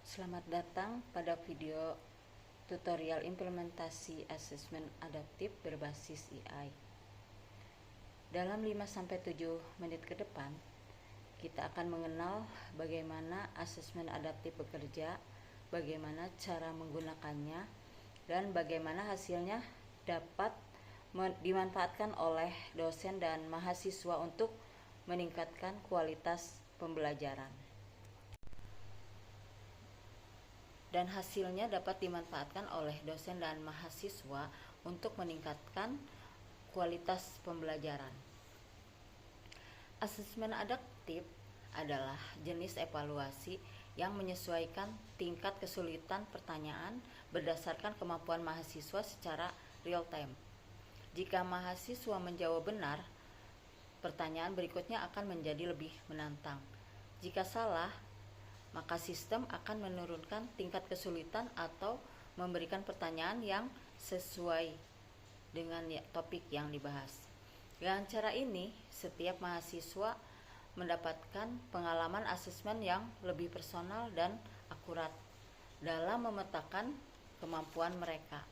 Selamat datang pada video tutorial implementasi asesmen adaptif berbasis AI. Dalam 5-7 menit ke depan, kita akan mengenal bagaimana asesmen adaptif bekerja, bagaimana cara menggunakannya, dan bagaimana hasilnya dapat dimanfaatkan oleh dosen dan mahasiswa untuk meningkatkan kualitas pembelajaran. Dan hasilnya dapat dimanfaatkan oleh dosen dan mahasiswa untuk meningkatkan kualitas pembelajaran. Asesmen adaptif adalah jenis evaluasi yang menyesuaikan tingkat kesulitan pertanyaan berdasarkan kemampuan mahasiswa secara real time. Jika mahasiswa menjawab benar, pertanyaan berikutnya akan menjadi lebih menantang. Jika salah, maka sistem akan menurunkan tingkat kesulitan atau memberikan pertanyaan yang sesuai dengan topik yang dibahas. Dengan cara ini, setiap mahasiswa mendapatkan pengalaman asesmen yang lebih personal dan akurat dalam memetakan kemampuan mereka.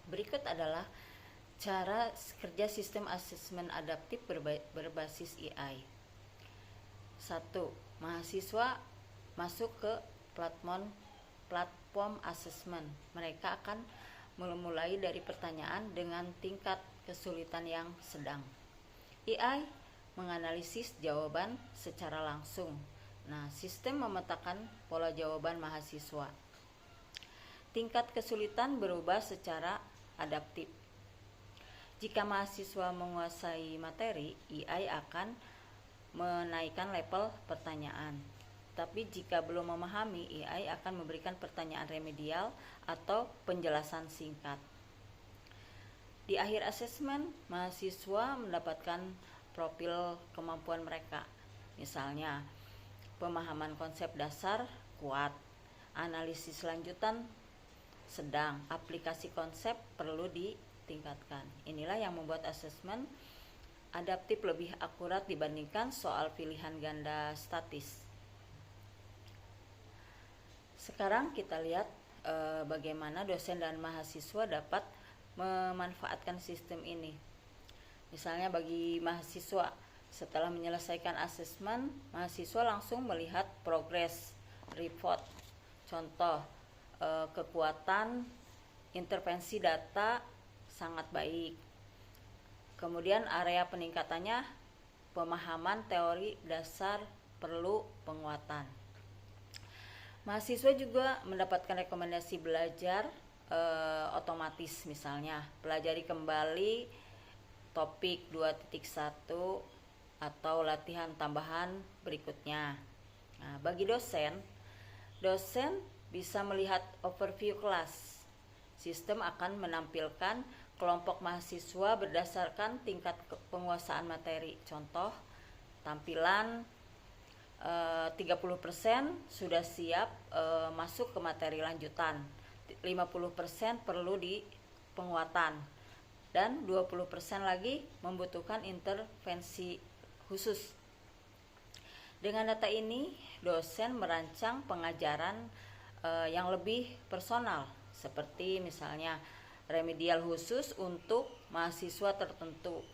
Berikut adalah cara kerja sistem asesmen adaptif berbasis AI. 1. Mahasiswa masuk ke platform asesmen. Mereka akan memulai dari pertanyaan dengan tingkat kesulitan yang sedang. AI menganalisis jawaban secara langsung. Nah, sistem memetakan pola jawaban mahasiswa. Tingkat kesulitan berubah secara adaptif. Jika mahasiswa menguasai materi, AI akan menaikkan level pertanyaan. Tapi jika belum memahami, AI akan memberikan pertanyaan remedial atau penjelasan singkat. Di akhir asesmen, mahasiswa mendapatkan profil kemampuan mereka. Misalnya, pemahaman konsep dasar kuat, analisis lanjutan sedang, aplikasi konsep perlu ditingkatkan. Inilah yang membuat asesmen adaptif lebih akurat dibandingkan soal pilihan ganda statis. Sekarang kita lihat bagaimana dosen dan mahasiswa dapat memanfaatkan sistem ini. Misalnya bagi mahasiswa, setelah menyelesaikan asesmen, mahasiswa langsung melihat progres report. Contoh, kekuatan intervensi data sangat baik. Kemudian area peningkatannya, pemahaman teori dasar perlu penguatan. Mahasiswa juga mendapatkan rekomendasi belajar otomatis, misalnya pelajari kembali topik 2.1 atau latihan tambahan berikutnya. Nah, bagi dosen bisa melihat overview kelas. Sistem akan menampilkan kelompok mahasiswa berdasarkan tingkat penguasaan materi. Contoh, tampilan 30% sudah siap masuk ke materi lanjutan, 50% perlu di penguatan, dan 20% lagi membutuhkan intervensi khusus. Dengan data ini, dosen merancang pengajaran yang lebih personal, seperti misalnya remedial khusus untuk mahasiswa tertentu,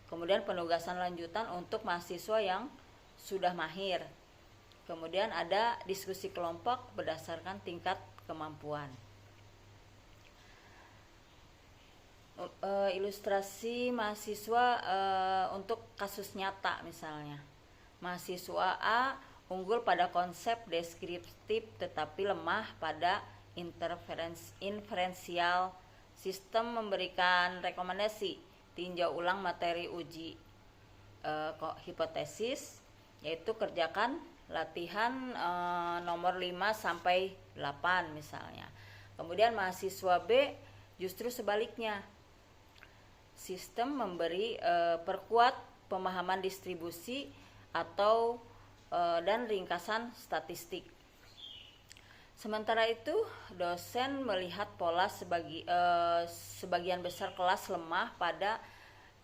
kemudian penugasan lanjutan untuk mahasiswa yang sudah mahir, kemudian ada diskusi kelompok berdasarkan tingkat kemampuan. Ilustrasi mahasiswa untuk kasus nyata, misalnya mahasiswa A unggul pada konsep deskriptif tetapi lemah pada inferensial. Sistem memberikan rekomendasi tinjau ulang materi uji hipotesis, yaitu kerjakan latihan nomor 5-8 misalnya. Kemudian mahasiswa B justru sebaliknya. Sistem memberi perkuat pemahaman distribusi atau dan ringkasan statistik. Sementara itu, dosen melihat pola sebagian besar kelas lemah pada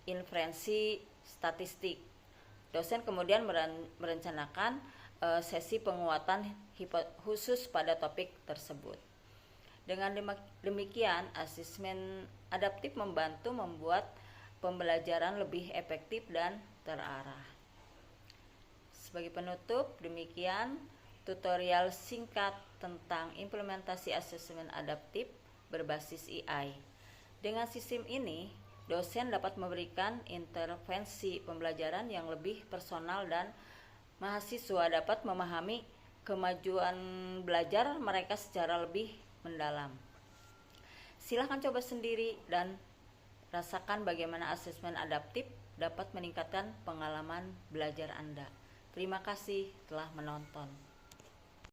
inferensi statistik. Dosen kemudian merencanakan sesi penguatan khusus pada topik tersebut. Dengan demikian, asesmen adaptif membantu membuat pembelajaran lebih efektif dan terarah. Sebagai penutup, demikian tutorial singkat tentang implementasi asesmen adaptif berbasis AI. Dengan sistem ini, dosen dapat memberikan intervensi pembelajaran yang lebih personal dan mahasiswa dapat memahami kemajuan belajar mereka secara lebih mendalam. Silahkan coba sendiri dan rasakan bagaimana asesmen adaptif dapat meningkatkan pengalaman belajar Anda. Terima kasih telah menonton.